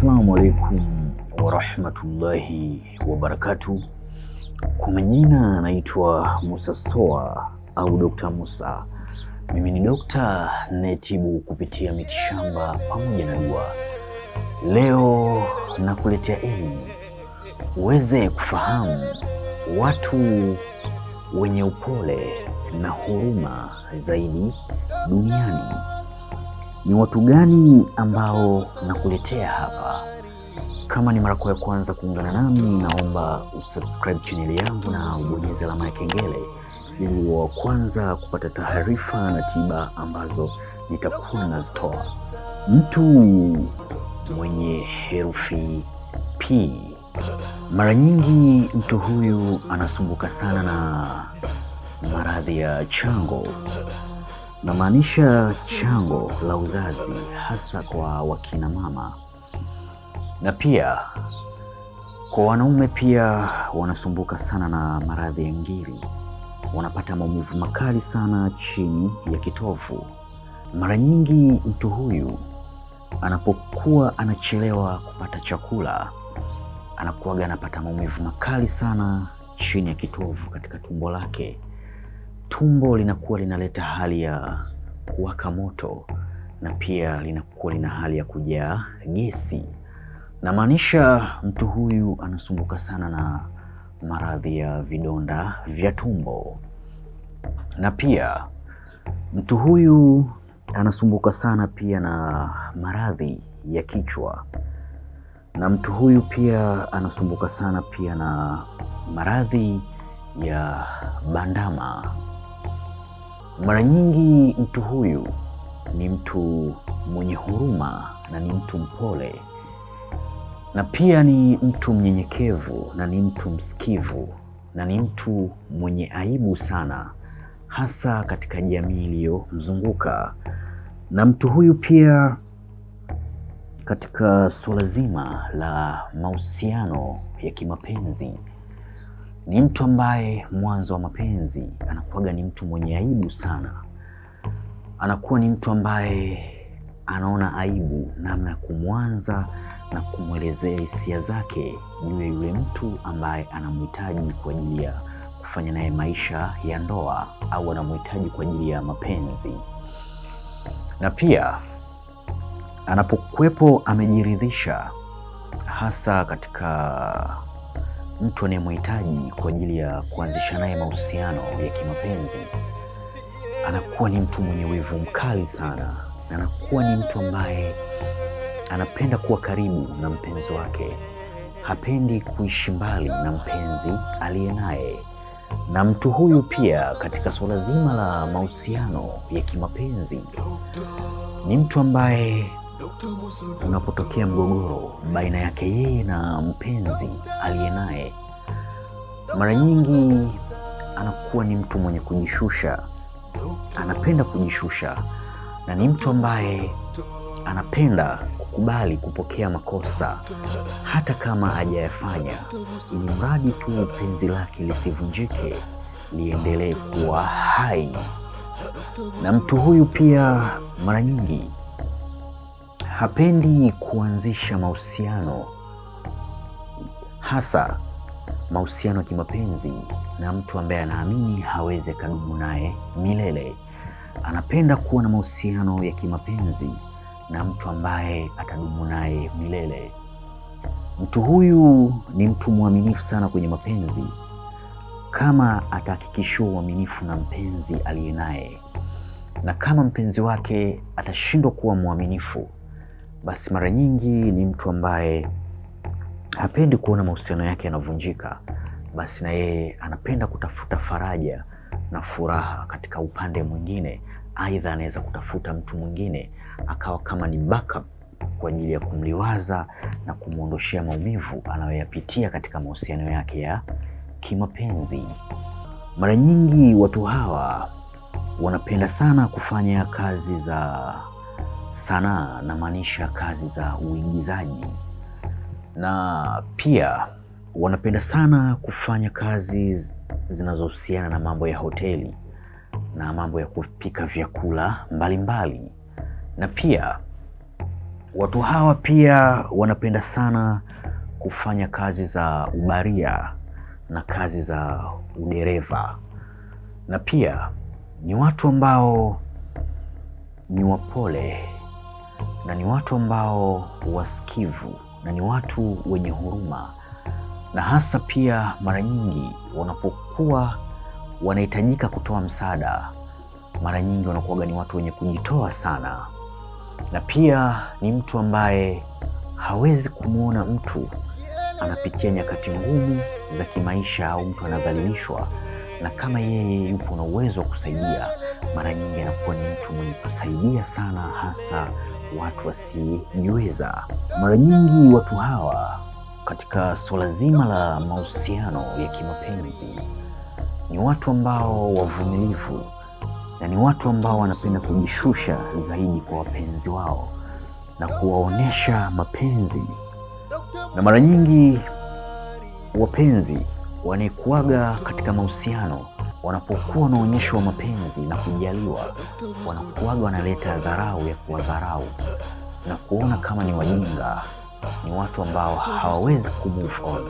Assalamu alaikum warahmatullahi wabarakatuh. Kwa majina naitwa Musa Soa au Dr. Musa. Mimi ni dokta nayetibu kupitia mitishamba pamoja na dua. Leo nakuletea elimu uweze kufahamu watu wenye upole na huruma zaidi duniani. Ni watu gani ambao nakuletea hapa? Kama ni mara ya kwanza kuungana nami, naomba usubscribe channel yangu na ubonyeze alama ya kengele ili wa kwanza kupata taarifa na tiba ambazo nitakuwa nazitoa. Mtu mwenye herufi P. Mara nyingi mtu huyu anasumbuka sana na maradhi ya chango. Namaanisha chango la uzazi, hasa kwa wakina mama, na pia kwa wanaume pia wanasumbuka sana na maradhi ya ngiri. Wanapata maumivu makali sana chini ya kitovu. Mara nyingi mtu huyu anapokuwa anachelewa kupata chakula, anakuwaga anapata maumivu makali sana chini ya kitovu katika tumbo lake. Tumbo linakuwa linaleta hali ya kuwaka moto na pia linakuwa lina hali ya kujaa gesi. Namaanisha mtu huyu anasumbuka sana na maradhi ya vidonda vya tumbo, na pia mtu huyu anasumbuka sana pia na maradhi ya kichwa, na mtu huyu pia anasumbuka sana pia na maradhi ya bandama. Mara nyingi mtu huyu ni mtu mwenye huruma na ni mtu mpole, na pia ni mtu mnyenyekevu na ni mtu msikivu na ni mtu mwenye aibu sana, hasa katika jamii iliyomzunguka. Na mtu huyu pia katika suala zima la mahusiano ya kimapenzi ni mtu ambaye mwanzo wa mapenzi anakuwaga ni mtu mwenye aibu sana. Anakuwa ni mtu ambaye anaona aibu namna ya kumwanza na kumwelezea hisia zake juu ya yule mtu ambaye anamhitaji kwa ajili ya kufanya naye maisha ya ndoa au anamhitaji kwa ajili ya mapenzi. Na pia anapokuwepo amejiridhisha, hasa katika mtu anayemhitaji kwa ajili ya kuanzisha naye mahusiano ya kimapenzi, anakuwa ni mtu mwenye wivu mkali sana, na anakuwa ni mtu ambaye anapenda kuwa karibu na mpenzi wake, hapendi kuishi mbali na mpenzi aliye naye. Na mtu huyu pia katika suala zima la mahusiano ya kimapenzi ni mtu ambaye unapotokea mgogoro baina yake yeye na mpenzi aliye naye, mara nyingi anakuwa ni mtu mwenye kujishusha, anapenda kujishusha, na ni mtu ambaye anapenda kukubali kupokea makosa hata kama hajayafanya, ili mradi tu penzi lake lisivunjike, liendelee kuwa hai. Na mtu huyu pia mara nyingi hapendi kuanzisha mahusiano, hasa mahusiano ya kimapenzi na mtu ambaye anaamini hawezi kudumu naye milele. Anapenda kuwa na mahusiano ya kimapenzi na mtu ambaye atadumu naye milele. Mtu huyu ni mtu mwaminifu sana kwenye mapenzi, kama atahakikishiwa uaminifu na mpenzi aliye naye. Na kama mpenzi wake atashindwa kuwa mwaminifu, basi mara nyingi ni mtu ambaye hapendi kuona mahusiano yake yanavunjika, basi na yeye anapenda kutafuta faraja na furaha katika upande mwingine. Aidha anaweza kutafuta mtu mwingine akawa kama ni backup kwa ajili ya kumliwaza na kumuondoshea maumivu anayoyapitia katika mahusiano yake ya kimapenzi. Mara nyingi watu hawa wanapenda sana kufanya kazi za sanaa, na maanisha kazi za uigizaji, na pia wanapenda sana kufanya kazi zinazohusiana na mambo ya hoteli na mambo ya kupika vyakula mbalimbali. Na pia Watu hawa pia wanapenda sana kufanya kazi za ubaria na kazi za udereva, na pia ni watu ambao ni wapole na ni watu ambao wasikivu na ni watu wenye huruma, na hasa pia mara nyingi wanapokuwa wanahitajika kutoa msaada, mara nyingi wanakuwa ni watu wenye kujitoa sana, na pia ni mtu ambaye hawezi kumwona mtu anapitia nyakati ngumu za kimaisha au mtu anadhalilishwa, na kama yeye yupo na uwezo wa kusaidia, mara nyingi anakuwa ni mtu mwenye kusaidia sana, hasa watu wasijiweza. Mara nyingi watu hawa katika suala zima la mahusiano ya kimapenzi ni watu ambao wavumilivu na ni watu ambao wanapenda kujishusha zaidi kwa wapenzi wao na kuwaonesha mapenzi. Na mara nyingi wapenzi wanaekuaga katika mahusiano wanapokuwa wanaonyeshwa mapenzi na kujaliwa, wanakuaga wanaleta dharau ya kuwadharau na kuona kama ni wajinga, ni watu ambao hawawezi kumove on.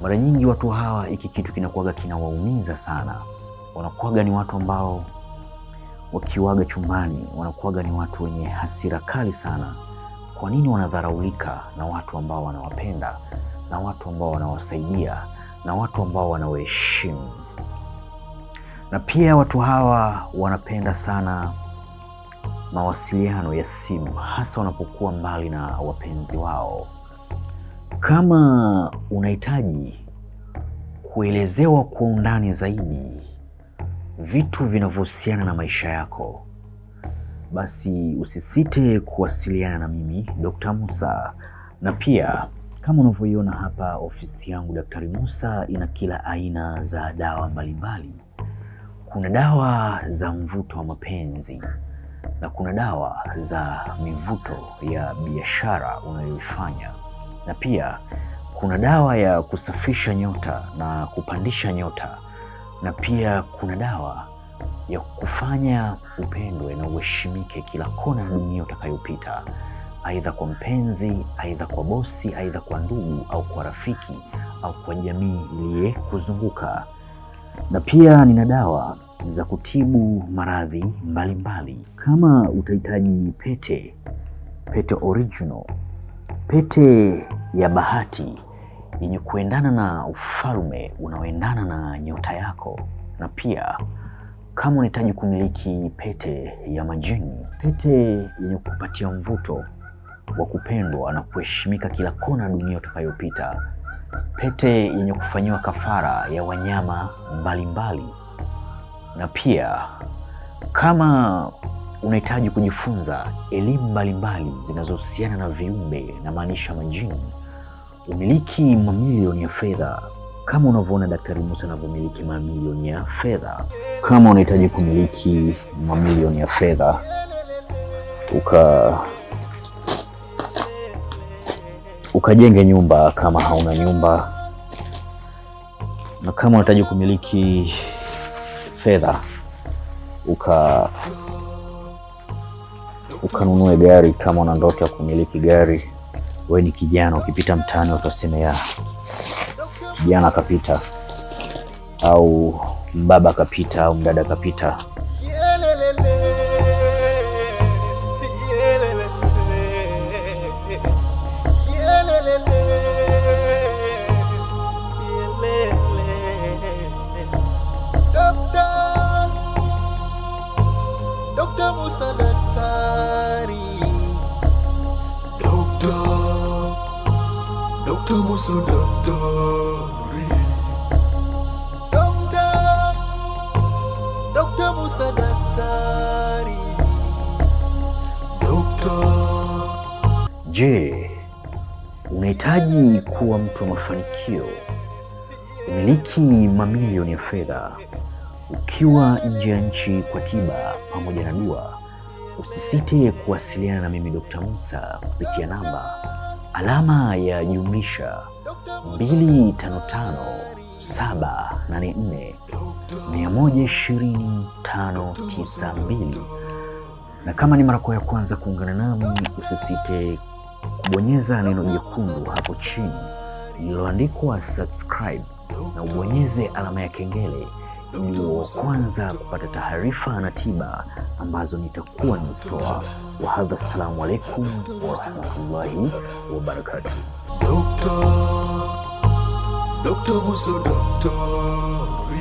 Mara nyingi watu hawa hiki kitu kinakuaga kinawaumiza sana. Wanakuaga ni watu ambao wakiwaga chumbani wanakuaga ni watu wenye hasira kali sana. Kwa nini wanadharaulika na watu ambao wanawapenda na watu ambao wanawasaidia na watu ambao wanawaheshimu? Na pia watu hawa wanapenda sana mawasiliano ya simu, hasa wanapokuwa mbali na wapenzi wao. Kama unahitaji kuelezewa kwa undani zaidi vitu vinavyohusiana na maisha yako, basi usisite kuwasiliana na mimi Dr. Musa. Na pia kama unavyoiona hapa, ofisi yangu Daktari Musa ina kila aina za dawa mbalimbali. Kuna dawa za mvuto wa mapenzi na kuna dawa za mivuto ya biashara unayoifanya, na pia kuna dawa ya kusafisha nyota na kupandisha nyota, na pia kuna dawa ya kufanya upendwe na uheshimike kila kona ya dunia utakayopita, aidha kwa mpenzi, aidha kwa bosi, aidha kwa ndugu au kwa rafiki au kwa jamii iliye kuzunguka. Na pia nina dawa za kutibu maradhi mbalimbali. Kama utahitaji pete original, pete ya bahati yenye kuendana na ufalme unaoendana na nyota yako, na pia kama unahitaji kumiliki pete ya majini, pete yenye kupatia mvuto wa kupendwa na kuheshimika kila kona dunia utakayopita, pete yenye kufanyiwa kafara ya wanyama mbalimbali, na pia kama unahitaji kujifunza elimu mbalimbali zinazohusiana na viumbe na maanisha majini, umiliki mamilioni ya fedha kama unavyoona Daktari Musa anavyomiliki mamilioni ya fedha. Kama unahitaji kumiliki mamilioni ya fedha ukajenge nyumba kama hauna nyumba, na kama unahitaji kumiliki fedha ukanunue gari kama una ndoto ya kumiliki gari. Wewe ni kijana, ukipita mtaani utasema ya kijana akapita, au mbaba akapita, au mdada akapita. Dr. Musa daktari, Dr. Musa daktari, Dr. Musa daktari, Je, unahitaji kuwa mtu wa mafanikio, umiliki mamilioni ya fedha ukiwa nje ya nchi kwa tiba pamoja na dua? Usisite kuwasiliana na mimi Dr. Musa kupitia namba alama ya jumlisha 255-784-120-592. Na kama ni mara yako ya kwanza kuungana nami, usisite kubonyeza neno jekundu hapo chini lililoandikwa subscribe na ubonyeze alama ya kengele ili wa kwanza kupata taarifa na tiba ambazo nitakuwa nimezitoa. Wa hadha, assalamu alaikum wa rahmatullahi wa barakatuh. Dr. Musa Daktari.